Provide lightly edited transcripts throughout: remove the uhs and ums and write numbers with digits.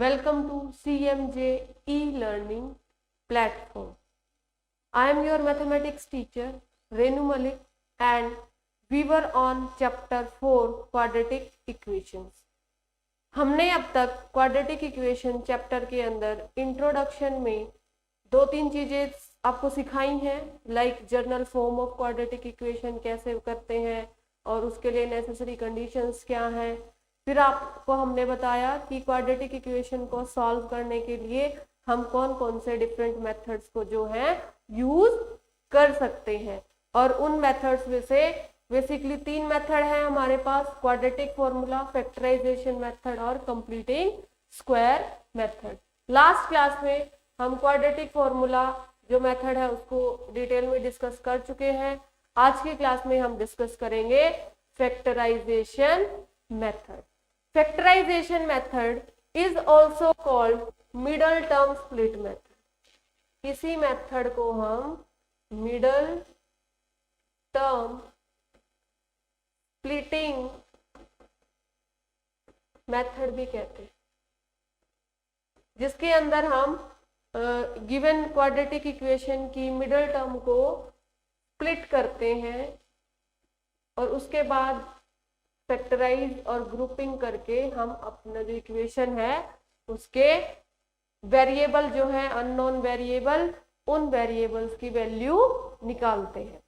Welcome to CMJ e-learning platform. I am your mathematics teacher Renu Malik and we were on chapter 4 quadratic equations. हमने अब तक quadratic equation chapter के अंदर introduction में दो तीन चीजें आपको सिखाई हैं, like general form of quadratic equation कैसे करते हैं और उसके लिए नेसेसरी कंडीशंस क्या हैं। फिर आपको हमने बताया कि क्वाड्रेटिक इक्वेशन को सॉल्व करने के लिए हम कौन कौन से डिफरेंट मेथड्स को जो है यूज कर सकते हैं, और उन मेथड्स में से बेसिकली तीन मेथड है हमारे पास, क्वाड्रेटिक फॉर्मूला, फैक्टराइजेशन मेथड और completing square method. Last class में हम क्वाड्रेटिक फॉर्मूला जो मेथड है उसको डिटेल में डिस्कस कर चुके हैं। आज की क्लास में हम डिस्कस करेंगे factorisation method. Factorisation method is also called middle term split method. इसी मेथड को हम मिडल टर्म स्प्लिटिंग मेथड भी कहते हैं, जिसके अंदर हम गिवन क्वाड्रेटिक इक्वेशन की मिडल टर्म को स्प्लिट करते हैं और उसके बाद फैक्टराइज और ग्रुपिंग करके हम अपना जो इक्वेशन है उसके वेरिएबल जो है अननोन वेरिएबल, उन वेरिएबल्स की वैल्यू निकालते हैं।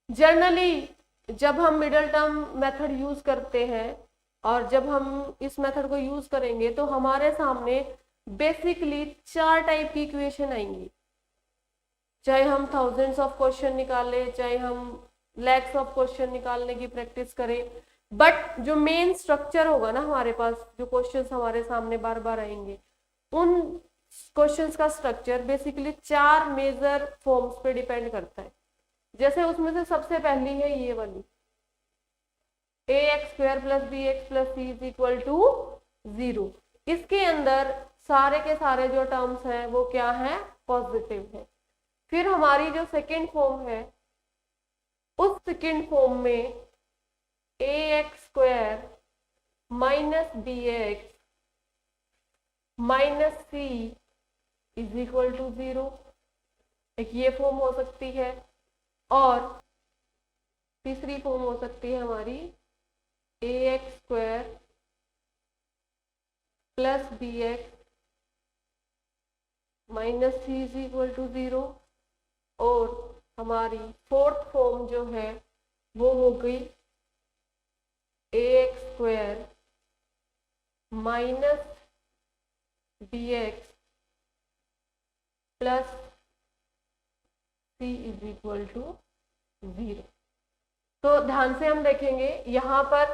जनरली जब हम मिडल टर्म मेथड यूज करते हैं और जब हम इस मेथड को यूज करेंगे तो हमारे सामने बेसिकली चार टाइप की इक्वेशन आएंगी। चाहे हम थाउजेंड्स ऑफ क्वेश्चन निकालें, चाहे हम लैक्स ऑफ क्वेश्चन निकालने की प्रैक्टिस करें, बट जो मेन स्ट्रक्चर होगा ना हमारे पास, जो क्वेश्चंस हमारे सामने बार बार आएंगे, उन क्वेश्चंस का स्ट्रक्चर बेसिकली चार मेजर फॉर्म्स पे डिपेंड करता है। जैसे उसमें से सबसे पहली है ये वाली, ax² + bx + c = 0। इसके अंदर सारे के सारे जो टर्म्स हैं वो क्या है, पॉजिटिव है। फिर हमारी जो सेकंड फॉर्म है, उस सेकंड फॉर्म में ax² - bx - c = 0, एक ये फॉर्म हो सकती है। और तीसरी फॉर्म हो सकती है हमारी ax² + bx - c = 0। और हमारी फोर्थ फॉर्म जो है वो हो गई ax² - bx + c = 0। तो ध्यान से हम देखेंगे, यहाँ पर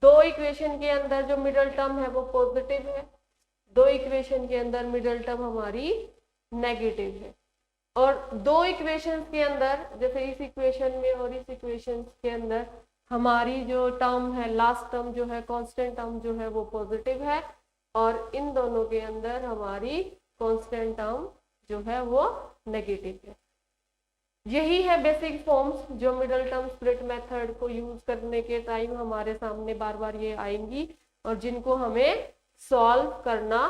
दो इक्वेशन के अंदर जो मिडल टर्म है वो पॉजिटिव है, दो इक्वेशन के अंदर मिडल टर्म हमारी नेगेटिव है। और दो इक्वेशंस के अंदर, जैसे इस इक्वेशन में और इस इक्वेशन के अंदर, हमारी जो टर्म है, लास्ट टर्म जो है, कांस्टेंट टर्म जो है वो पॉजिटिव है, और इन दोनों के अंदर हमारी कांस्टेंट टर्म जो है वो नेगेटिव है। यही है बेसिक फॉर्म्स जो मिडल टर्म स्प्लिट मेथड को यूज करने के टाइम हमारे सामने बार बार ये आएंगी और जिनको हमें सॉल्व करना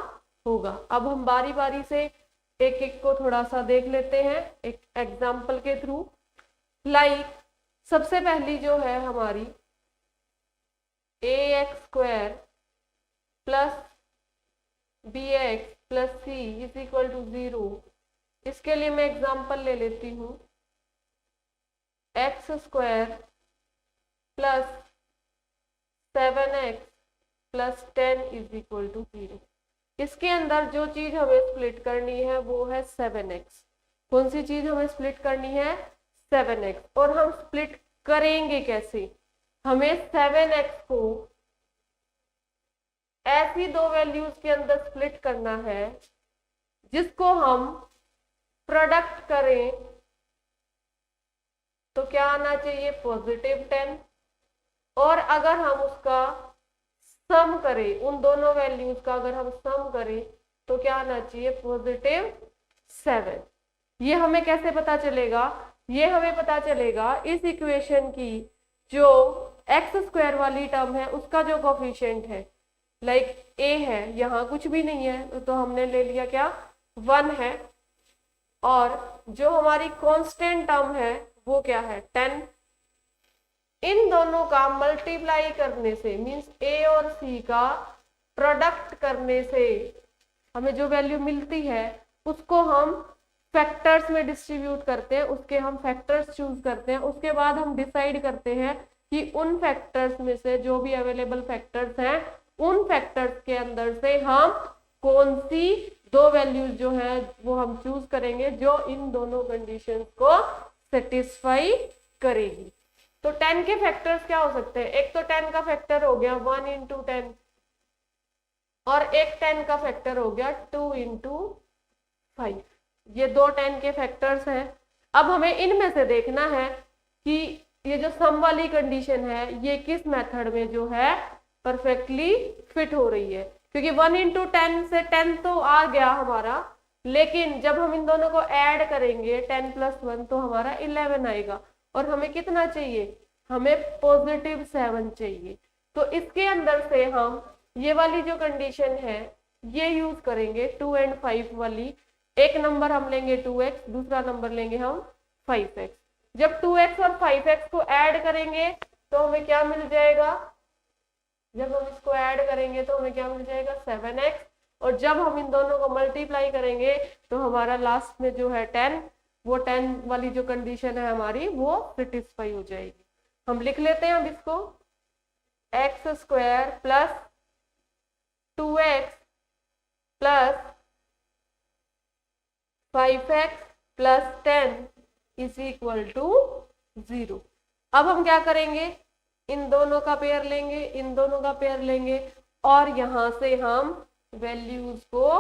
होगा। अब हम बारी बारी से एक एक को थोड़ा सा देख लेते हैं एक एग्जाम्पल के थ्रू। लाइक सबसे पहली जो है हमारी ax² + bx + c = 0। इसके लिए मैं एग्जाम्पल ले लेती हूँ, x² + 7x + 10 = 0। इसके अंदर जो चीज हमें स्प्लिट करनी है वो है 7x। कौन सी चीज हमें स्प्लिट करनी है, 7x। और हम स्प्लिट करेंगे कैसे, हमें 7x को ऐसी दो वैल्यूज के अंदर स्प्लिट करना है जिसको हम प्रोडक्ट करें तो क्या आना चाहिए, +10। और अगर हम उसका सम करें, उन दोनों वैल्यूज का अगर हम सम करें तो क्या आना चाहिए, +7। ये हमें कैसे पता चलेगा, ये हमें पता चलेगा इस इक्वेशन की जो x² वाली टर्म है उसका जो कोफिशिएंट है लाइक a है, यहाँ कुछ भी नहीं है तो हमने ले लिया क्या 1 है, और जो हमारी कांस्टेंट टर्म है वो क्या है 10। इन दोनों का मल्टीप्लाई करने से मींस a और c का प्रोडक्ट करने से हमें जो वैल्यू मिलती है उसको हम फैक्टर्स में डिस्ट्रीब्यूट करते हैं, उसके हम फैक्टर्स चूज करते हैं। उसके बाद हम डिसाइड करते हैं कि उन फैक्टर्स में से जो भी अवेलेबल फैक्टर्स हैं उन फैक्टर्स के अंदर से हम कौन सी दो वैल्यूज जो है वो हम चूज करेंगे जो इन दोनों कंडीशंस को सेटिस्फाई करेगी। तो 10 के फैक्टर्स क्या हो सकते हैं, एक तो 10 का फैक्टर हो गया 1 इंटू 10 और एक 10 का फैक्टर हो गया 2 इंटू 5। ये दो 10 के फैक्टर्स हैं। अब हमें इनमें से देखना है कि ये जो सम वाली कंडीशन है ये किस मेथड में जो है परफेक्टली फिट हो रही है, क्योंकि 1 इंटू 10 से 10 तो आ गया हमारा, लेकिन जब हम इन दोनों को ऐड करेंगे 10 प्लस 1 तो हमारा 11 आएगा, और हमें कितना चाहिए, हमें पॉजिटिव 7 चाहिए। तो इसके अंदर से हम ये वाली जो कंडीशन है ये यूज करेंगे 2 एंड 5 वाली। एक नंबर हम लेंगे 2x, दूसरा नंबर लेंगे हम 5x। जब 2x और 5x को ऐड करेंगे तो हमें क्या मिल जाएगा, जब हम इसको ऐड करेंगे तो हमें क्या मिल जाएगा 7x, और जब हम इन दोनों को मल्टीप्लाई करेंगे तो हमारा लास्ट में जो है 10, वो 10 वाली जो कंडीशन है हमारी वो सेटिस्फाई हो जाएगी। हम लिख लेते हैं अब इसको, x square plus 2x plus 5x plus 10 is equal to 0। अब हम क्या करेंगे, इन दोनों का पेयर लेंगे, इन दोनों का पेयर लेंगे, और यहां से हम वैल्यूज को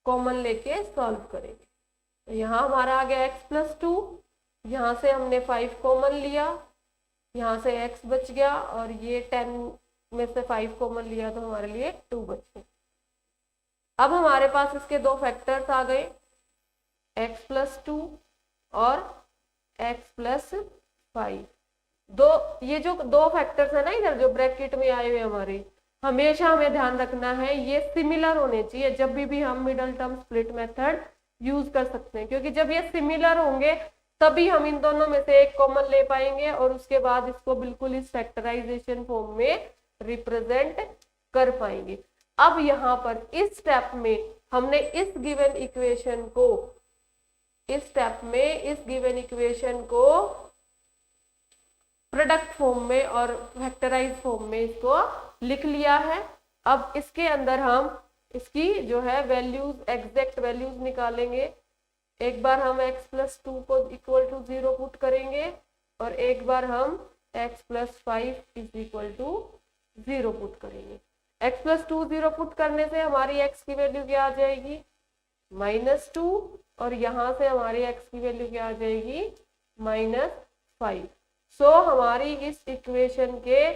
कॉमन लेके सॉल्व करेंगे। तो यहाँ हमारा आ गया x प्लस 2, यहाँ से हमने 5 कॉमन लिया, यहाँ से x बच गया, और ये 10 में से 5 कॉमन लिया तो हमारे लिए 2 बचे। अब हमारे पास इसके दो फैक्टर्स आ गए, x प्लस 2 और x प्लस 5। दो ये जो दो फैक्टर्स है ना इधर जो ब्रैकेट में आए हुए हमारे, हमेशा हमें ध्यान रखना है ये सिमिलर होने चाहिए जब भी हम middle term split method use कर सकते हैं, क्योंकि जब ये सिमिलर होंगे तभी हम इन दोनों में से एक कॉमन ले पाएंगे और उसके बाद इसको बिल्कुल इस फैक्टराइजेशन फॉर्म में रिप्रेजेंट कर पाएंगे। अब यहाँ पर इस स्टेप में हमने इस गिवन इक्वेशन को प्रोडक्ट फॉर्म में और फैक्टराइज फॉर्म में इसको लिख लिया है। अब इसके अंदर हम इसकी जो है वैल्यूज, एग्जैक्ट वैल्यूज निकालेंगे। एक बार हम x प्लस 2 को इक्वल टू 0 पुट करेंगे और एक बार हम x plus 5 is equal to 0 put करेंगे। x प्लस 2 0 पुट करने से हमारी x की वैल्यू क्या आ जाएगी -2, और यहाँ से हमारी x की वैल्यू क्या आ जाएगी -5। सो हमारी इस इक्वेशन के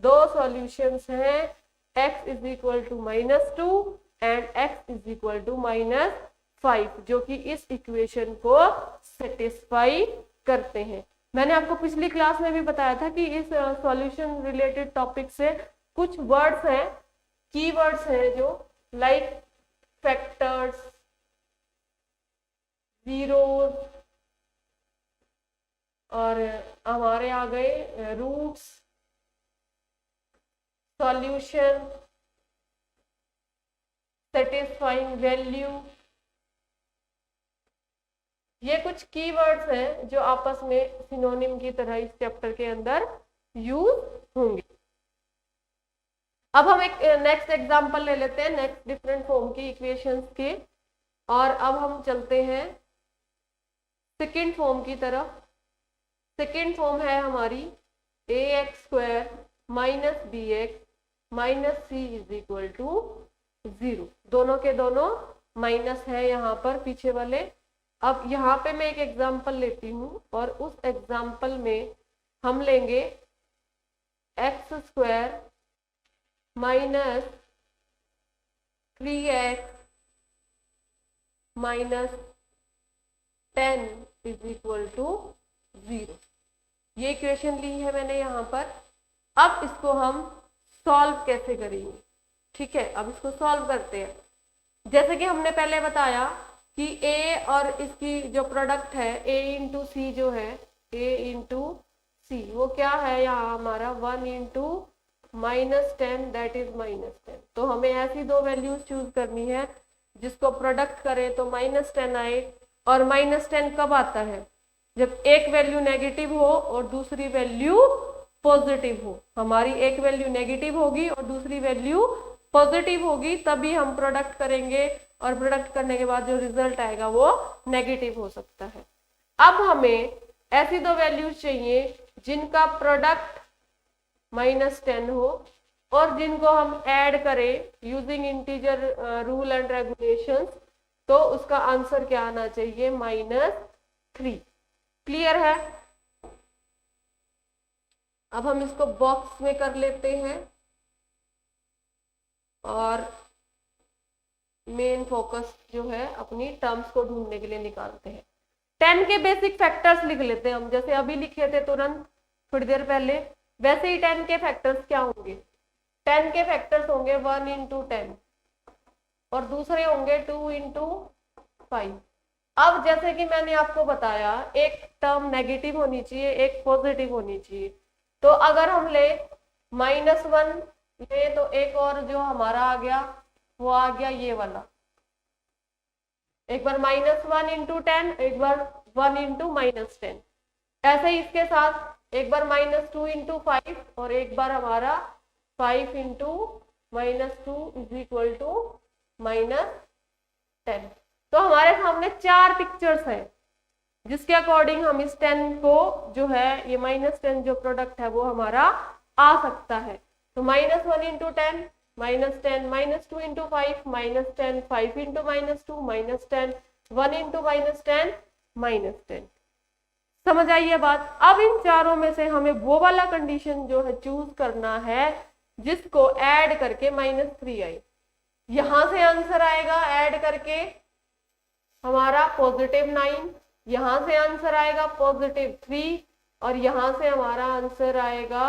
दो सॉल्यूशंस हैं, x is equal to -2 and x is equal to -5, जो कि इस इक्वेशन को सेटिस्फाई करते हैं। मैंने आपको पिछली क्लास में भी बताया था कि इस सॉल्यूशन रिलेटेड टॉपिक से कुछ वर्ड्स हैं, की वर्ड्स हैं जो लाइक फैक्टर्स, जीरोस, और हमारे आ गए रूट्स, सॉल्यूशन, सेटिस्फाइंग वैल्यू। ये कुछ कीवर्ड्स हैं जो आपस में सिनोनिम की तरह इस चैप्टर के अंदर यूज होंगे। अब हम एक नेक्स्ट एग्जांपल ले लेते हैं, नेक्स्ट डिफरेंट फॉर्म की इक्वेशंस के, और अब हम चलते हैं सेकेंड फॉर्म की तरफ। सेकेंड फॉर्म है हमारी ax² - bx - c is equal to 0। दोनों के दोनों माइनस है यहाँ पर पीछे वाले। अब यहाँ पे मैं एक एग्जांपल लेती हूँ और उस एग्जांपल में हम लेंगे x² - 3x - 10 is equal to 0। ये इक्वेशन ली है मैंने यहाँ पर। अब इसको हम सॉल्व कैसे करेंगे। ठीक है, अब इसको सॉल्व करते हैं। जैसे कि हमने पहले बताया कि ए और इसकी जो प्रोडक्ट है ए इंटू सी जो है, ए इंटू सी वो क्या है यहाँ हमारा 1 इंटू -10 दैट इज -10। तो हमें ऐसी दो वैल्यूज चूज करनी है जिसको प्रोडक्ट करें तो -10 आए। और -10 कब आता है, जब एक वैल्यू नेगेटिव हो और दूसरी वैल्यू पॉजिटिव हो। हमारी एक वैल्यू नेगेटिव होगी और दूसरी वैल्यू पॉजिटिव होगी, तभी हम प्रोडक्ट करेंगे और प्रोडक्ट करने के बाद जो रिजल्ट आएगा वो नेगेटिव हो सकता है। अब हमें ऐसी दो वैल्यूज चाहिए जिनका प्रोडक्ट -10 हो और जिनको हम ऐड करें using integer rule and regulations, तो उसका आंसर क्या आना चाहिए, -3। क्लियर है। अब हम इसको बॉक्स में कर लेते हैं और मेन फोकस जो है अपनी टर्म्स को ढूंढने के लिए निकालते हैं। 10 के बेसिक फैक्टर्स लिख लेते हैं हम, जैसे अभी लिखे थे तुरंत थोड़ी देर पहले। वैसे ही 10 के फैक्टर्स क्या होंगे, 10 के फैक्टर्स होंगे 1 इंटू 10 और दूसरे होंगे 2 इंटू 5। अब जैसे कि मैंने आपको बताया एक टर्म नेगेटिव होनी चाहिए, एक पॉजिटिव होनी चाहिए। तो अगर हम ले -1 ले तो एक और जो हमारा आ गया वो आ गया ये वाला, एक बार -1 इंटू 10, एक बार 1 इंटू -10। ऐसे ही इसके साथ एक बार -2 इंटू 5 और एक बार हमारा 5 इंटू -2 इज इक्वल टू -10। तो हमारे सामने 4 पिक्चर्स हैं जिसके अकॉर्डिंग हम इस 10 को जो है ये -10 जो प्रोडक्ट है वो हमारा आ सकता है। तो -1 इंटू 10 -10, -2 इंटू 5 -10, 5 इंटू -2 -10, 1 इंटू -10 -10। समझ आई ये बात। अब इन चारों में से हमें वो वाला कंडीशन जो है चूज करना है जिसको ऐड करके -3 आए। यहां से आंसर आएगा ऐड करके हमारा +9, यहां से आंसर आएगा +3 और यहां से हमारा आंसर आएगा,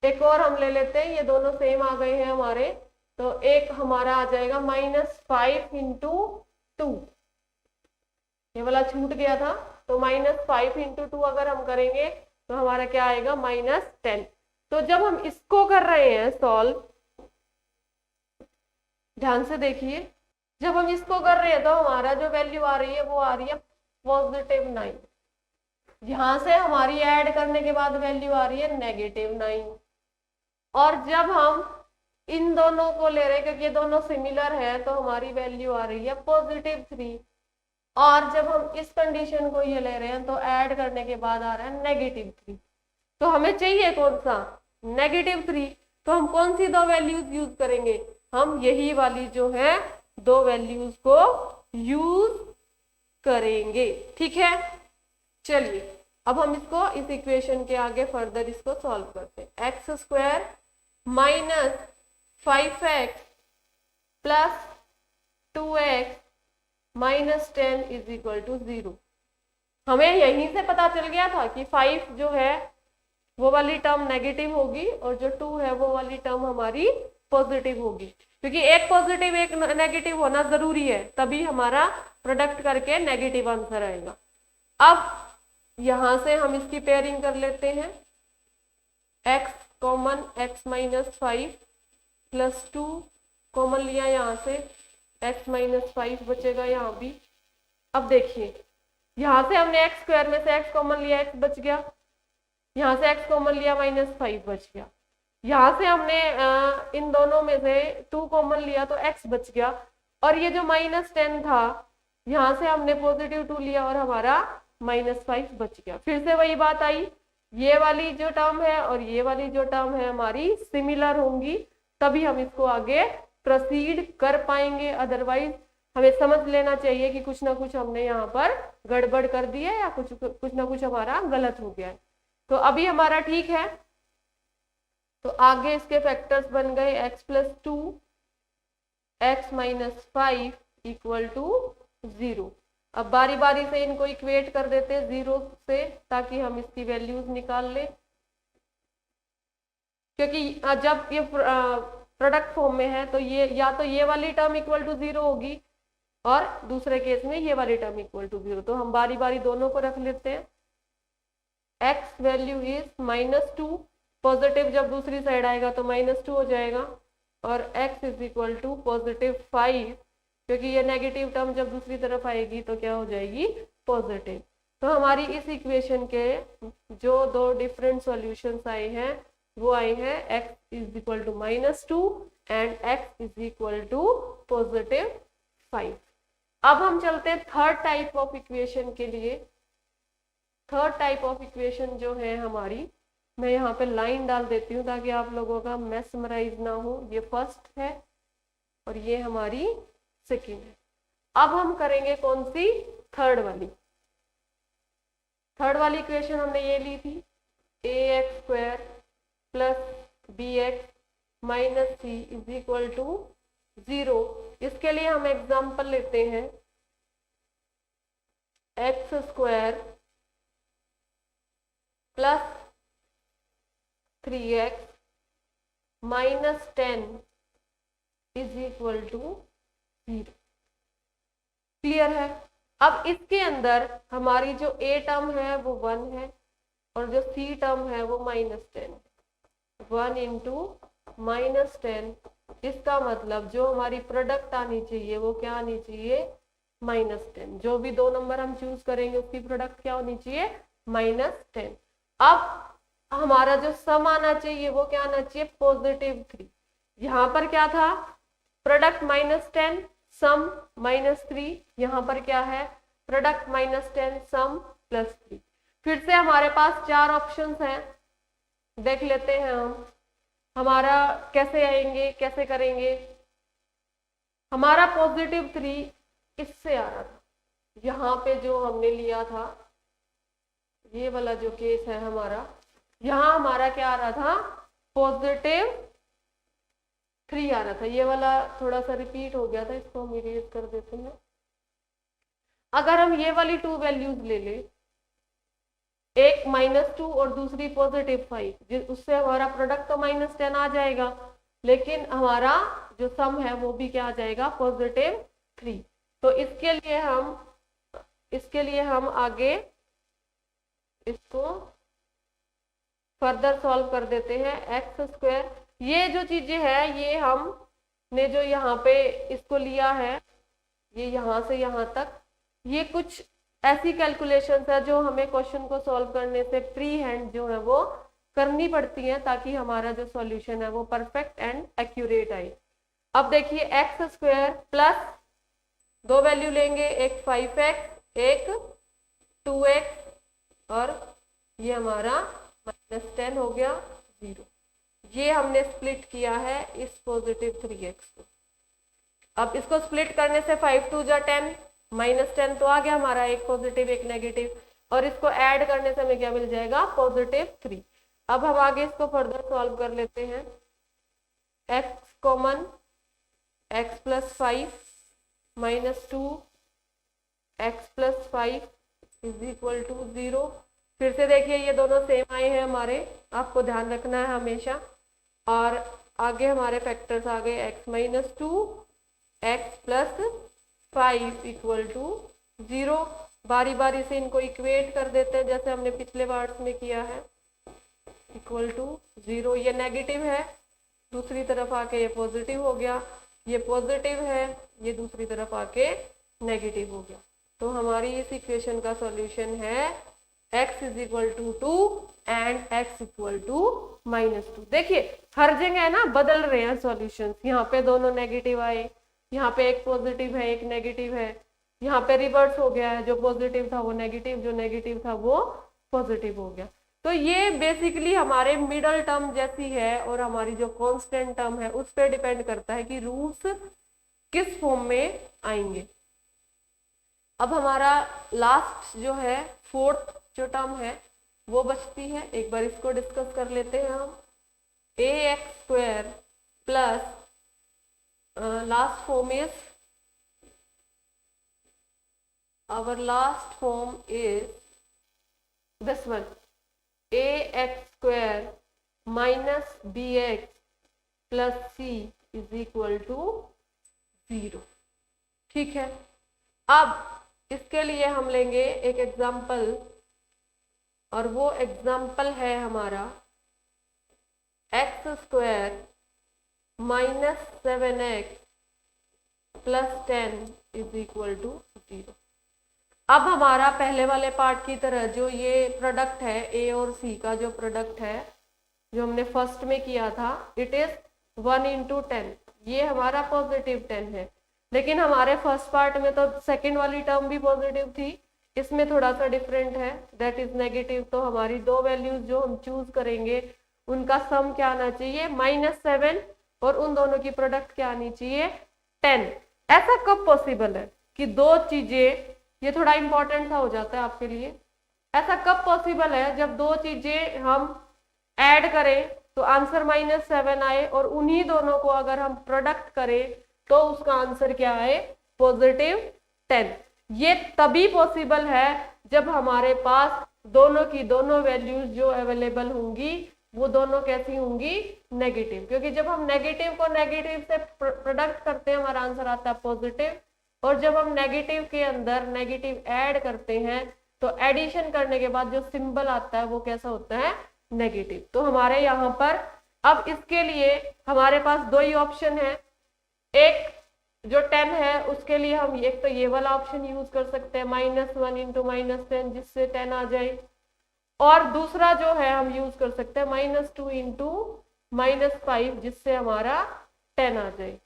एक और हम ले लेते हैं, ये दोनों सेम आ गए हैं हमारे, तो एक हमारा आ जाएगा -5 इंटू 2, ये वाला छूट गया था। तो -5 इंटू 2 अगर हम करेंगे तो हमारा क्या आएगा -10। तो जब हम इसको कर रहे हैं सॉल्व, ध्यान से देखिए, जब हम इसको कर रहे हैं तो हमारा जो वैल्यू आ रही है वो आ रही है +9। यहां से हमारी ऐड करने के बाद वैल्यू आ रही है -9। और जब हम इन दोनों को ले रहे हैं क्योंकि ये दोनों सिमिलर है तो हमारी वैल्यू आ रही है +3। और जब हम इस कंडीशन को ये ले रहे हैं तो ऐड करने के बाद आ रहा है -3। तो हमें चाहिए कौन सा, -3। तो हम कौन सी दो वैल्यूज यूज करेंगे, हम यही वाली जो है दो वैल्यूज को यूज करेंगे। ठीक है, चलिए अब हम इसको इस इक्वेशन के आगे फर्दर इसको सॉल्व करते हैं। x² - 5x plus 2x -10 is equal to 0। हमें यहीं से पता चल गया था कि 5 जो है वो वाली टर्म नेगेटिव होगी और जो 2 है वो वाली टर्म हमारी पॉजिटिव होगी, क्योंकि एक पॉजिटिव एक नेगेटिव होना जरूरी है, तभी हमारा प्रोडक्ट करके नेगेटिव आंसर आएगा। अब यहां से हम इसकी पेयरिंग कर लेते हैं, x common x -5 plus 2 common लिया, यहाँ से x -5 बचेगा यहाँ भी। अब देखिए यहाँ से हमने x² में से x कॉमन लिया, x बच गया, यहाँ से x कॉमन लिया -5 बच गया, यहाँ से हमने इन दोनों में से 2 कॉमन लिया तो x बच गया, और ये जो -10 था यहाँ से हमने +2 लिया और हमारा -5 बच गया। फिर से वही बात आई, ये वाली जो टर्म है और ये वाली जो टर्म है हमारी सिमिलर होंगी, तभी हम इसको आगे प्रोसीड कर पाएंगे। अदरवाइज हमें समझ लेना चाहिए कि कुछ ना कुछ हमने यहाँ पर गड़बड़ कर दी है या कुछ ना कुछ हमारा गलत हो गया है। तो अभी हमारा ठीक है, तो आगे इसके फैक्टर्स बन गए x + 2 x -5 इक्वल टू 0। अब बारी बारी से इनको इक्वेट कर देते हैं 0 से, ताकि हम इसकी वैल्यूज निकाल लें। क्योंकि जब ये प्रोडक्ट फॉर्म में है तो ये या तो ये वाली टर्म इक्वल टू 0 होगी और दूसरे केस में ये वाली टर्म इक्वल टू 0। तो हम बारी बारी दोनों को रख लेते हैं। x वैल्यू इज -2, पॉजिटिव जब दूसरी साइड आएगा तो -2 हो जाएगा, और x इज इक्वल टू +5, क्योंकि ये नेगेटिव टर्म जब दूसरी तरफ आएगी तो क्या हो जाएगी, पॉजिटिव। तो हमारी इस इक्वेशन के जो दो डिफरेंट सॉल्यूशंस आए हैं वो आए हैं x is equal to -2 and x is equal to +5। अब हम चलते हैं थर्ड टाइप ऑफ इक्वेशन के लिए। थर्ड टाइप ऑफ इक्वेशन जो है हमारी, मैं यहाँ पे लाइन डाल देती हूँ ताकि आप लोगों का मेस्मराइज ना हो। ये फर्स्ट है और ये हमारी सेकेंड है। अब हम करेंगे कौन सी, थर्ड वाली। थर्ड वाली इक्वेशन हमने ये ली थी, ax² + bx - c is equal to 0। इसके लिए हम एग्जाम्पल लेते हैं, x² + 3x - 10 is equal to 0। Clear है। अब इसके अंदर हमारी जो a टर्म है वो 1 है और जो c टर्म है वो -10 है। 1 × -10, इसका मतलब जो हमारी प्रोडक्ट आनी चाहिए वो क्या आनी चाहिए, -10। जो भी दो नंबर हम चूज करेंगे उसकी प्रोडक्ट क्या होनी चाहिए, -10। अब हमारा जो सम आना चाहिए वो क्या आना चाहिए, +3। यहाँ पर क्या था, प्रोडक्ट -10 सम -3, यहाँ पर क्या है, प्रोडक्ट -10 सम +3। फिर से हमारे पास चार ऑप्शंस हैं, देख लेते हैं हम हमारा कैसे आएंगे, कैसे करेंगे। हमारा +3 इससे आ रहा था, यहाँ पे जो हमने लिया था ये वाला जो केस है हमारा, यहाँ हमारा क्या आ रहा था, +3 आ रहा था। ये वाला थोड़ा सा रिपीट हो गया था, इसको हम इरेज कर देते हैं। अगर हम ये वाली 2 वैल्यूज ले ले, एक -2 और दूसरी +5, उससे हमारा प्रोडक्ट तो -10 आ जाएगा, लेकिन हमारा जो सम है वो भी क्या आ जाएगा, +3। तो इसके लिए हम आगे इसको फर्दर सॉल्व कर देते हैं। x², ये जो चीजें है ये हमने जो यहाँ पे इसको लिया है, ये यहाँ से यहाँ तक, ये कुछ ऐसी कैलकुलेशंस है जो हमें क्वेश्चन को सॉल्व करने से प्री हैंड जो है वो करनी पड़ती है, ताकि हमारा जो सॉल्यूशन है वो परफेक्ट एंड एक्यूरेट आए। अब देखिए x² प्लस दो वैल्यू लेंगे, एक 5x एक 2x और ये हमारा -10 हो गया 0। ये हमने स्प्लिट किया है इस +3x को। अब इसको स्प्लिट करने से 5 × 2 = 10, -10 तो आ गया हमारा, एक पॉजिटिव एक नेगेटिव, और इसको ऐड करने से हमें क्या मिल जाएगा, +3। अब हम आगे इसको फर्दर सॉल्व कर लेते हैं। x common, x + 5 - 2 x + 5 is equal to 0। फिर से देखिए ये दोनों सेम आए हैं हमारे, आपको ध्यान रखना है हमेशा। और आगे हमारे फैक्टर्स आ गए, x - 2 x + 5 इक्वल टू 0। बारी बारी से इनको इक्वेट कर देते हैं जैसे हमने पिछले पार्ट में किया है, इक्वल टू 0। ये नेगेटिव है, दूसरी तरफ आके ये पॉजिटिव हो गया, ये पॉजिटिव है, ये दूसरी तरफ आके नेगेटिव हो गया। तो हमारी इस इक्वेशन का सॉल्यूशन है x = 2 एंड x = -2। देखिए हर जगह है ना बदल रहे हैं सॉल्यूशंस, यहाँ पे दोनों नेगेटिव आए, यहाँ पे एक पॉजिटिव है एक नेगेटिव है, यहाँ पे रिवर्स हो गया है, जो पॉजिटिव था वो नेगेटिव, जो नेगेटिव था वो पॉजिटिव हो गया। तो ये बेसिकली हमारे मिडल टर्म जैसी है, और हमारी जो कांस्टेंट टर्म है उस पर डिपेंड करता है कि रूट्स किस फॉर्म में आएंगे। अब हमारा लास्ट जो है फोर्थ जो टर्म है वो बचती है, एक बार इसको डिस्कस कर लेते हैं हम। ax² plus last form is, our last form is this one, ax² minus b x plus c is equal to 0। ठीक है, अब इसके लिए हम लेंगे एक एग्जाम्पल, और वो एग्जाम्पल है हमारा x square minus 7x plus 10 is equal to 0। अब हमारा पहले वाले पार्ट की तरह जो ये प्रोडक्ट है ए और सी का, जो प्रोडक्ट है जो हमने फर्स्ट में किया था, इट इज 1 इंटू 10, ये हमारा पॉजिटिव 10 है। लेकिन हमारे फर्स्ट पार्ट में तो सेकंड वाली टर्म भी पॉजिटिव थी, इसमें थोड़ा सा डिफरेंट है, दैट इज नेगेटिव। तो हमारी दो वैल्यूज जो हम चूज करेंगे उनका सम क्या आना चाहिए, -7, और उन दोनों की प्रोडक्ट क्या आनी चाहिए, 10। ऐसा कब पॉसिबल है कि दो चीजें, ये थोड़ा इंपॉर्टेंट सा हो जाता है आपके लिए, ऐसा कब पॉसिबल है जब दो चीजें हम ऐड करें तो आंसर -7 आए, और उन्हीं दोनों को अगर हम प्रोडक्ट करें तो उसका आंसर क्या आए, पॉजिटिव 10। ये तभी पॉसिबल है जब हमारे पास दोनों की दोनों वैल्यूज जो अवेलेबल होंगी वो दोनों कैसी होंगी, नेगेटिव। क्योंकि जब हम नेगेटिव को नेगेटिव से प्रोडक्ट करते हैं हमारा आंसर आता है पॉजिटिव, और जब हम नेगेटिव के अंदर नेगेटिव ऐड करते हैं तो एडिशन करने के बाद जो सिंबल आता है वो कैसा होता है, नेगेटिव। तो हमारे यहाँ पर अब इसके लिए हमारे पास दो ही ऑप्शन है, एक जो 10 है उसके लिए हम एक तो ये वाला ऑप्शन यूज कर सकते हैं -1 इंटू -10 जिससे 10 आ जाए, और दूसरा जो है हम यूज कर सकते हैं -2 इंटू -5 जिससे हमारा 10 आ जाए।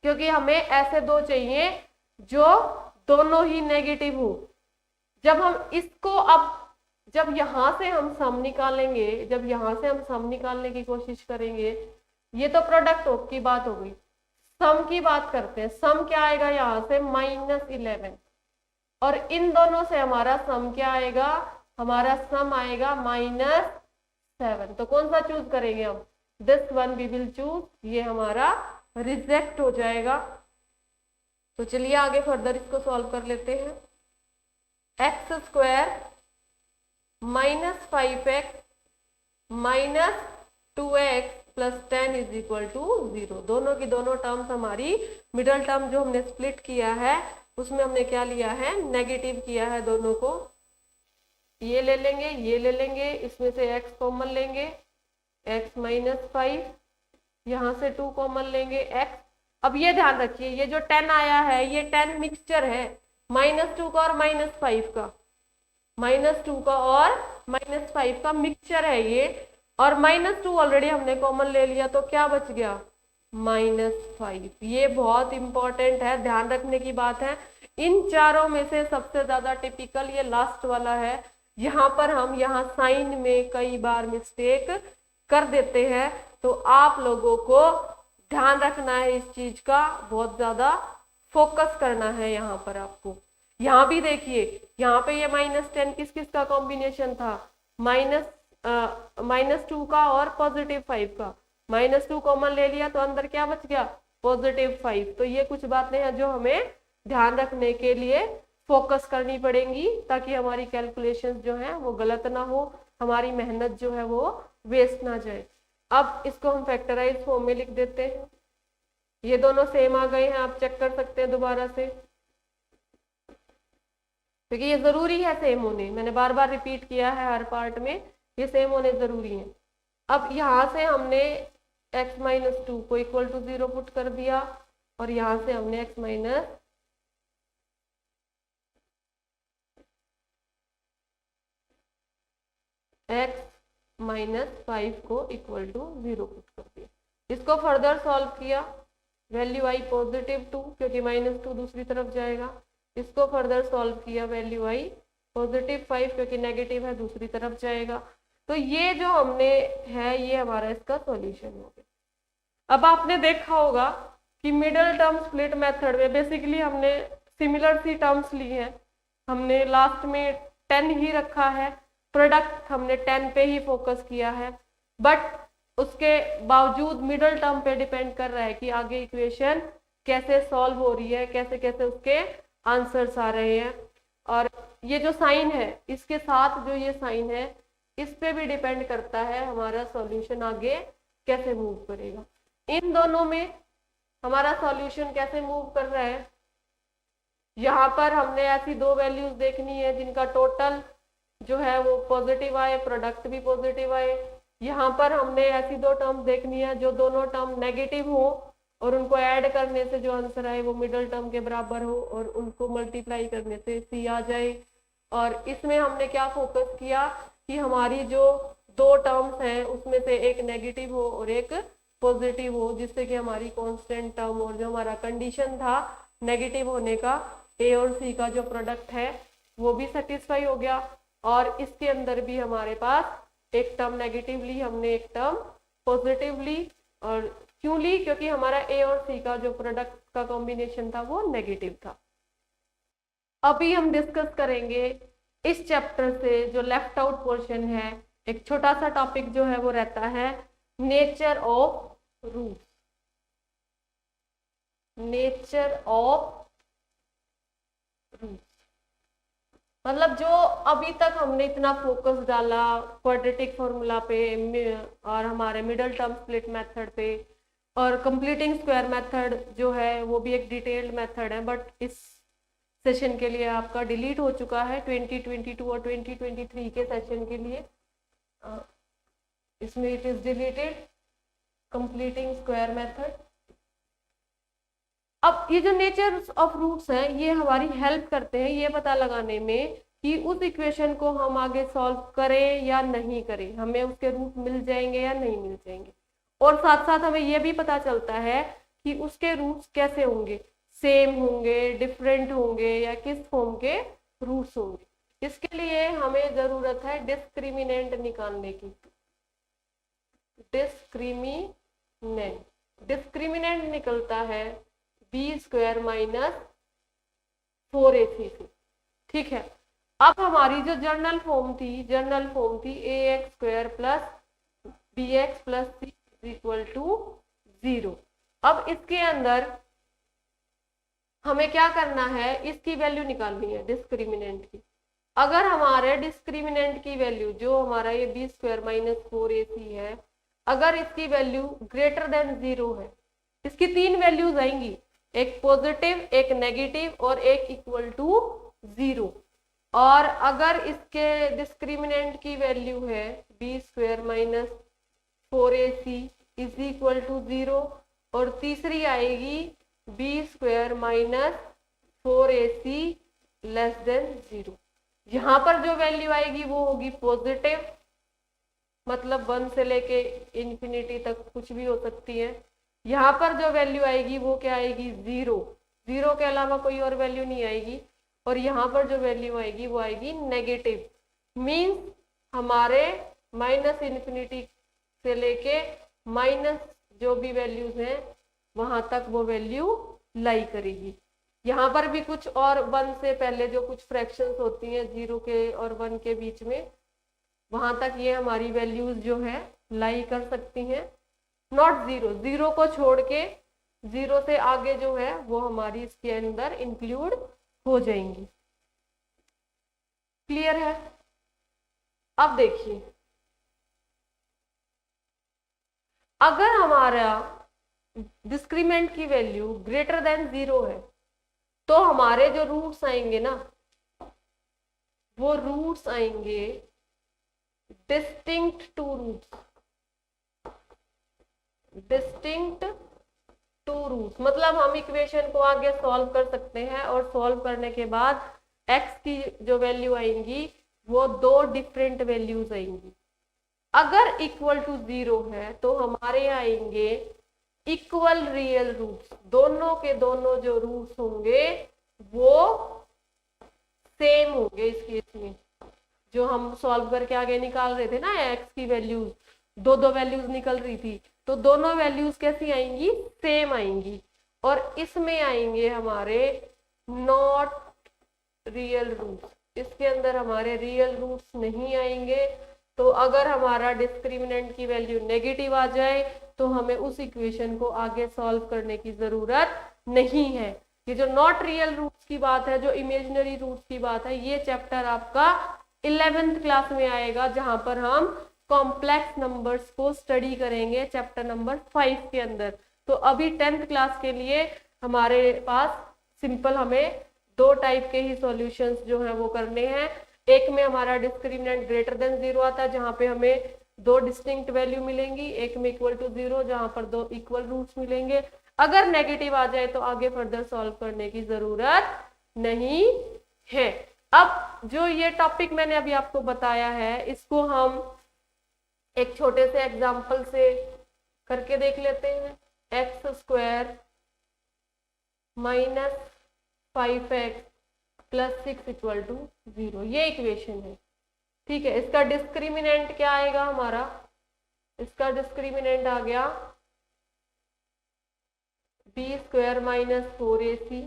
क्योंकि हमें ऐसे दो चाहिए जो दोनों ही नेगेटिव हो। जब हम इसको अब जब यहां से हम सम निकालेंगे, जब यहां से हम सम निकालने की कोशिश करेंगे, ये तो प्रोडक्ट की बात हो गई, सम की बात करते हैं। सम क्या आएगा यहाँ से, -11, और इन दोनों से हमारा सम क्या आएगा, हमारा सम आएगा -7। तो कौन सा चूज करेंगे हम, this one we will choose, ये हमारा रिजेक्ट हो जाएगा। तो चलिए आगे फर्दर इसको सॉल्व कर लेते हैं। X square -5x -2x plus 10 is equal to 0। दोनों की दोनों टर्म्स हमारी, मिडल टर्म जो हमने स्प्लिट किया है उसमें हमने क्या लिया है, नेगेटिव किया है दोनों को। ये ले लेंगे, ये ले लेंगे, इसमें से x कॉमन लेंगे, x -5, यहाँ से 2 कॉमन लेंगे x। अब ये ध्यान रखिए, ये जो 10 आया है ये 10 मिक्सचर है -2 का और -5 का, -2 का और -5 का मिक्सचर है ये, और -2 ऑलरेडी हमने कॉमन ले लिया तो क्या बच गया, -5। ये बहुत इंपॉर्टेंट है, ध्यान रखने की बात है। इन चारों में से सबसे ज्यादा टिपिकल ये लास्ट वाला है। यहाँ पर हम यहाँ साइन में कई बार मिस्टेक कर देते हैं, तो आप लोगों को ध्यान रखना है इस चीज का, बहुत ज्यादा फोकस करना है यहाँ पर आपको। यहाँ भी देखिए, यहाँ पे ये -10 किस किस का कॉम्बिनेशन था, -2 का और +5 का। -2 कॉमन ले लिया तो अंदर क्या बच गया, +5। तो ये कुछ बातें हैं जो हमें ध्यान रखने के लिए फोकस करनी पड़ेंगी, ताकि हमारी कैलकुलेशंस जो है वो गलत ना हो, हमारी मेहनत जो है वो वेस्ट ना जाए। अब इसको हम फैक्टराइज फॉर्म में लिख देते हैं। ये दोनों सेम आ गए हैं, आप चेक कर सकते हैं दोबारा से, क्योंकि ये जरूरी है सेम होने, मैंने बार बार रिपीट किया है हर पार्ट में, ये सेम होने जरूरी है। अब यहाँ से हमने x -2 को इक्वल टू 0 पुट कर दिया, और यहाँ से हमने x -5 को इक्वल टू 0 पुट कर दिया। इसको फर्दर सॉल्व किया, वैल्यू आई +2 क्योंकि -2 दूसरी तरफ जाएगा। इसको फर्दर सॉल्व किया, वैल्यू आई +5 क्योंकि नेगेटिव है दूसरी तरफ जाएगा। तो ये जो हमने है ये हमारा इसका सॉल्यूशन हो गया। अब आपने देखा होगा कि मिडिल टर्म स्प्लिट मेथड में बेसिकली हमने सिमिलर सी टर्म्स ली हैं, हमने लास्ट में 10 ही रखा है, प्रोडक्ट हमने 10 पे ही फोकस किया है, बट उसके बावजूद मिडिल टर्म पे डिपेंड कर रहा है कि आगे इक्वेशन कैसे सॉल्व हो रही है, कैसे कैसे उसके आंसर्स आ रहे हैं। और ये जो साइन है इसके साथ जो ये साइन है इस पे भी डिपेंड करता है हमारा सॉल्यूशन आगे कैसे मूव करेगा। इन दोनों में हमारा सॉल्यूशन कैसे मूव कर रहा है, यहाँ पर हमने ऐसी दो वैल्यूज देखनी है जिनका टोटल जो है वो पॉजिटिव आए, प्रोडक्ट भी पॉजिटिव आए। यहाँ पर हमने ऐसी दो टर्म्स देखनी है जो दोनों टर्म नेगेटिव हो और उनको ऐड करने से जो आंसर आए वो मिडल टर्म के बराबर हो और उनको मल्टीप्लाई करने से सी आ जाए। और इसमें हमने क्या फोकस किया कि हमारी जो दो टर्म्स हैं उसमें से एक नेगेटिव हो और एक पॉजिटिव हो, जिससे कि हमारी कांस्टेंट टर्म और जो हमारा कंडीशन था नेगेटिव होने का, ए और सी का जो प्रोडक्ट है वो भी सेटिस्फाई हो गया। और इसके अंदर भी हमारे पास एक टर्म नेगेटिव ली हमने, एक टर्म पॉजिटिव ली। और क्यों ली? क्योंकि हमारा ए और सी का जो प्रोडक्ट का कॉम्बिनेशन था वो नेगेटिव था। अभी हम डिस्कस करेंगे इस चैप्टर से जो लेफ्ट आउट पोर्शन है, एक छोटा सा टॉपिक जो है वो रहता है nature of roots. Nature of roots मतलब जो अभी तक हमने इतना फोकस डाला क्वाड्रेटिक फॉर्मूला पे और हमारे मिडल टर्म स्प्लिट मेथड पे, और कंप्लीटिंग स्क्वायर मेथड जो है वो भी एक डिटेल्ड मेथड है, बट इस सेशन के लिए आपका डिलीट हो चुका है 2022 और 2023 के सेशन के लिए। इसमें it is deleted completing square method. अब ये जो नेचर ऑफ रूट्स हैं ये हमारी हेल्प करते हैं ये पता लगाने में कि उस इक्वेशन को हम आगे सॉल्व करें या नहीं करें, हमें उसके रूट मिल जाएंगे या नहीं मिल जाएंगे। और साथ साथ हमें ये भी पता चलता है कि उसके रूट्स कैसे होंगे, सेम होंगे, डिफरेंट होंगे या किस फॉर्म के रूट्स होंगे। इसके लिए हमें जरूरत है डिस्क्रिमिनेंट निकालने की। डिस्क्रिमिनेंट निकलता है बी स्क्वायर माइनस 4ac से। ठीक है, अब हमारी जो जर्नल फॉर्म थी a x square plus b x plus c equal to 0। अब इसके अंदर हमें क्या करना है, इसकी वैल्यू निकालनी है डिस्क्रिमिनेंट की। अगर हमारे डिस्क्रिमिनेंट की वैल्यू जो हमारा ये बी स्क्वायर माइनस 4ac है, अगर इसकी वैल्यू ग्रेटर देन 0 है, इसकी तीन वैल्यूज आएंगी, एक पॉजिटिव, एक नेगेटिव और एक इक्वल टू 0। और अगर इसके डिस्क्रिमिनेंट की वैल्यू है b square minus 4ac is equal to 0 और तीसरी आएगी b square minus 4ac less than 0। यहाँ पर जो वैल्यू आएगी वो होगी पॉजिटिव, मतलब 1 से लेके इंफिनिटी तक कुछ भी हो सकती है। यहाँ पर जो वैल्यू आएगी वो क्या आएगी 0 के अलावा कोई और वैल्यू नहीं आएगी। और यहाँ पर जो वैल्यू आएगी वो आएगी नेगेटिव। मीन्स हमारे माइनस इन्फिनिटी से लेके माइनस जो भी वैल्यूज हैं वहां तक वो वैल्यू लाई करेगी। यहाँ पर भी कुछ और 1 से पहले जो कुछ फ्रैक्शंस होती हैं 0 के और 1 के बीच में, वहां तक ये हमारी वैल्यूज जो है लाई कर सकती हैं। नॉट 0 को छोड़ के 0 से आगे जो है वो हमारी इसके अंदर इंक्लूड हो जाएंगी। क्लियर है? अब देखिए, अगर हमारा डिस्क्रिमिनेंट की वैल्यू ग्रेटर देन 0 है तो हमारे जो रूट्स आएंगे ना, वो रूट्स आएंगे डिस्टिंक्ट टू रूट्स। मतलब हम इक्वेशन को आगे सॉल्व कर सकते हैं और सॉल्व करने के बाद x की जो वैल्यू आएंगी वो दो डिफरेंट वैल्यूज आएंगी। अगर इक्वल टू 0 है तो हमारे आएंगे इक्वल रियल रूट्स। दोनों के दोनों जो रूट्स होंगे वो सेम होंगे। इस केस में जो हम सॉल्व करके आगे निकाल रहे थे ना x की वैल्यूज, दो वैल्यूज निकल रही थी, तो दोनों वैल्यूज कैसी आएंगी? सेम आएंगी। और इसमें आएंगे हमारे नॉट रियल रूट्स। इसके अंदर हमारे रियल रूट्स नहीं आएंगे। तो अगर हमारा डिस्क्रिमिनेंट की वैल्यू नेगेटिव आ जाए तो हमें उस इक्वेशन को आगे सॉल्व करने की जरूरत नहीं है। ये जो नॉट रियल रूट्स की बात है, जो इमेजिनरी रूट्स की बात है, ये चैप्टर आपका 11th क्लास में आएगा, जहां पर हम कॉम्प्लेक्स नंबर्स को स्टडी करेंगे चैप्टर नंबर 5 के अंदर। तो अभी 10th क्लास के लिए हमारे पास सिंपल हमें 2 टाइप के ही सॉल्यूशंस जो है वो करने हैं। एक में हमारा डिस्क्रिमिनेंट ग्रेटर देन 0 आता है, जहां पे हमें 2 डिस्टिंक्ट वैल्यू मिलेंगी, एक में इक्वल टू 0 जहां पर 2 इक्वल रूट्स मिलेंगे। अगर नेगेटिव आ जाए तो आगे फर्दर सॉल्व करने की जरूरत नहीं है। अब जो ये टॉपिक मैंने अभी आपको बताया है, इसको हम एक छोटे से एग्जाम्पल से करके देख लेते हैं। x² minus 5x plus 6 equal to 0, ये इक्वेशन है। ठीक है, इसका डिस्क्रिमिनेंट क्या आएगा हमारा, इसका डिस्क्रिमिनेंट आ गया b² माइनस 4ac।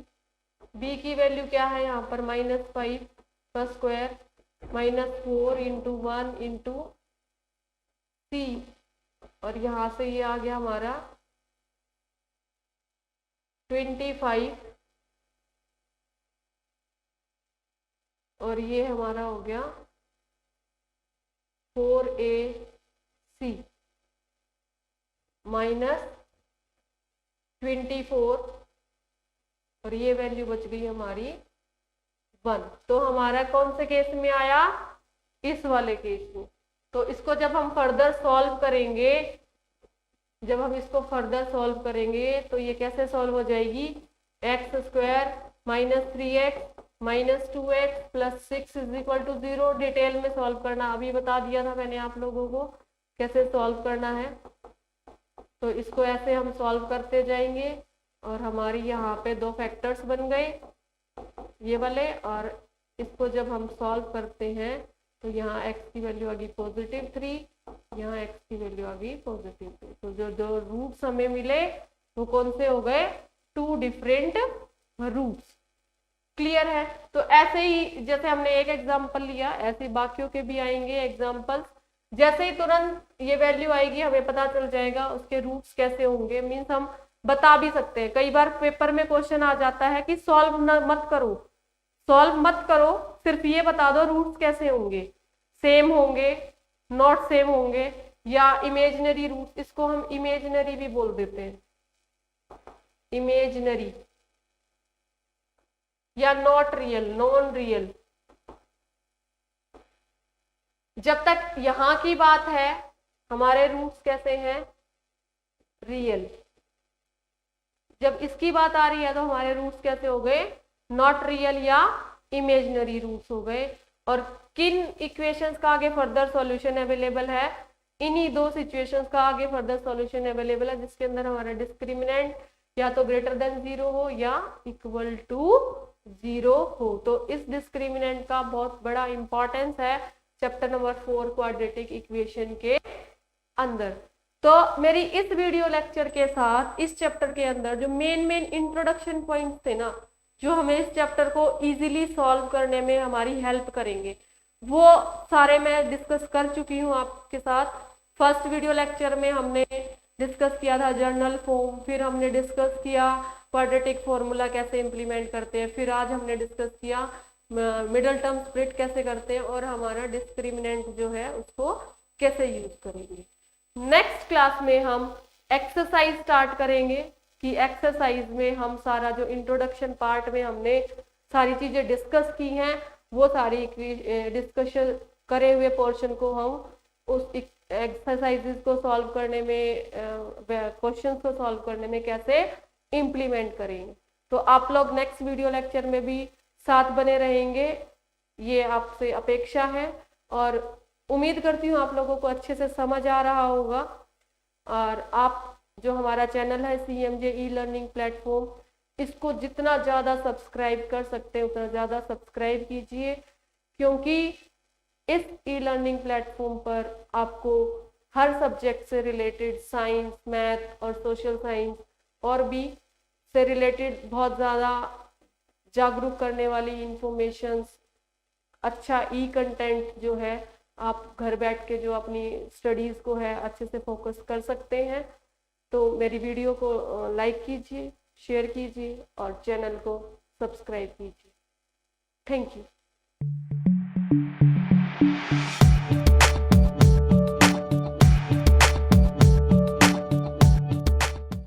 b की वैल्यू क्या है यहाँ पर -5 का square minus 4 into 1 into c, और यहाँ से ये आ गया हमारा 25, और ये हमारा हो गया 4ac माइनस 24, और ये वैल्यू बच गई हमारी 1। तो हमारा कौन से केस में आया, इस वाले केस में। तो इसको जब हम फर्दर सॉल्व करेंगे, जब हम इसको फर्दर सॉल्व करेंगे तो ये कैसे सॉल्व हो जाएगी, x² minus 3x minus 2x plus 6 is equal to 0। Detail में सॉल्व करना अभी बता दिया था मैंने आप लोगों को कैसे सॉल्व करना है। तो इसको ऐसे हम सॉल्व करते जाएंगे, और हमारी यहाँ पे 2 फैक्टर्स बन गए ये वाले, और इसको जब हम सॉल्व करते हैं तो यहाँ x की वैल्यू आ गई +3, यहाँ x की वैल्यू आ गई +3। तो जो रूट्स हमें मिले वो कौन से हो गए, 2 डिफरेंट रूट्स। क्लियर है। तो ऐसे ही जैसे हमने एक एग्जांपल लिया, ऐसे बाकियों के भी आएंगे एग्जांपल्स। जैसे ही तुरंत ये वैल्यू आएगी हमें पता चल जाएगा उसके रूट्स कैसे होंगे, मीन्स हम बता भी सकते हैं। कई बार पेपर में क्वेश्चन आ जाता है कि सॉल्व मत करो, सॉल्व मत करो, सिर्फ ये बता दो रूट्स कैसे होंगे, सेम होंगे, नॉट सेम होंगे, या इमेजिनरी रूट्स। इसको हम इमेजिनरी भी बोल देते हैं, इमेजिनरी, या नॉट रियल, नॉन रियल। जब तक यहां की बात है हमारे रूट्स कैसे हैं, रियल। जब इसकी बात आ रही है तो हमारे रूट्स कैसे हो गए, नॉट रियल या इमेजिनरी रूट्स हो गए। और किन इक्वेशंस का आगे फर्दर सॉल्यूशन अवेलेबल है, इन्हीं 2 सिचुएशंस का आगे फर्दर सॉल्यूशन अवेलेबल है, जिसके अंदर हमारा डिस्क्रिमिनेंट या तो ग्रेटर देन 0 हो या इक्वल टू 0 हो। तो इस डिस्क्रिमिनेंट का बहुत बड़ा इंपॉर्टेंस है चैप्टर नंबर 4 क्वाड्रेटिक इक्वेशन के अंदर। तो मेरी इस वीडियो लेक्चर के साथ इस चैप्टर के अंदर जो मेन इंट्रोडक्शन पॉइंट्स थे ना, जो हमें इस चैप्टर को इजीली सॉल्व करने में हमारी हेल्प करेंगे, वो सारे मैं डिस्कस कर चुकी हूँ आपके साथ। फर्स्ट वीडियो लेक्चर में हमने डिस्कस किया था जर्नल फॉर्म, फिर हमने डिस्कस किया क्वाड्रेटिक फॉर्मूला कैसे इम्प्लीमेंट करते हैं, फिर आज हमने डिस्कस किया मिडल टर्म स्प्लिट कैसे करते हैं, और हमारा डिस्क्रिमिनेंट जो है उसको कैसे यूज करेंगे। नेक्स्ट क्लास में हम एक्सरसाइज स्टार्ट करेंगे, कि एक्सरसाइज में हम सारा जो इंट्रोडक्शन पार्ट में हमने सारी चीजें डिस्कस की हैं, वो सारी डिस्कशन करे हुए पोर्शन को हम उस एक्सरसाइजेस को सॉल्व करने में, क्वेश्चंस को सॉल्व करने में कैसे इम्प्लीमेंट करेंगे। तो आप लोग नेक्स्ट वीडियो लेक्चर में भी साथ बने रहेंगे, ये आपसे अपेक्षा है, और उम्मीद करती हूँ आप लोगों को अच्छे से समझ आ रहा होगा। और आप जो हमारा चैनल है CMJ ई लर्निंग प्लेटफॉर्म, इसको जितना ज़्यादा सब्सक्राइब कर सकते हैं उतना ज़्यादा सब्सक्राइब कीजिए, क्योंकि इस ई लर्निंग प्लेटफॉर्म पर आपको हर सब्जेक्ट से रिलेटेड, साइंस, मैथ और सोशल साइंस और भी से रिलेटेड बहुत ज़्यादा जागरूक करने वाली इंफॉर्मेशंस, अच्छा ई कंटेंट जो है, आप घर बैठ के जो अपनी स्टडीज़ को है अच्छे से फोकस कर सकते हैं। तो मेरी वीडियो को लाइक कीजिए, शेयर कीजिए और चैनल को सब्सक्राइब कीजिए। Thank you.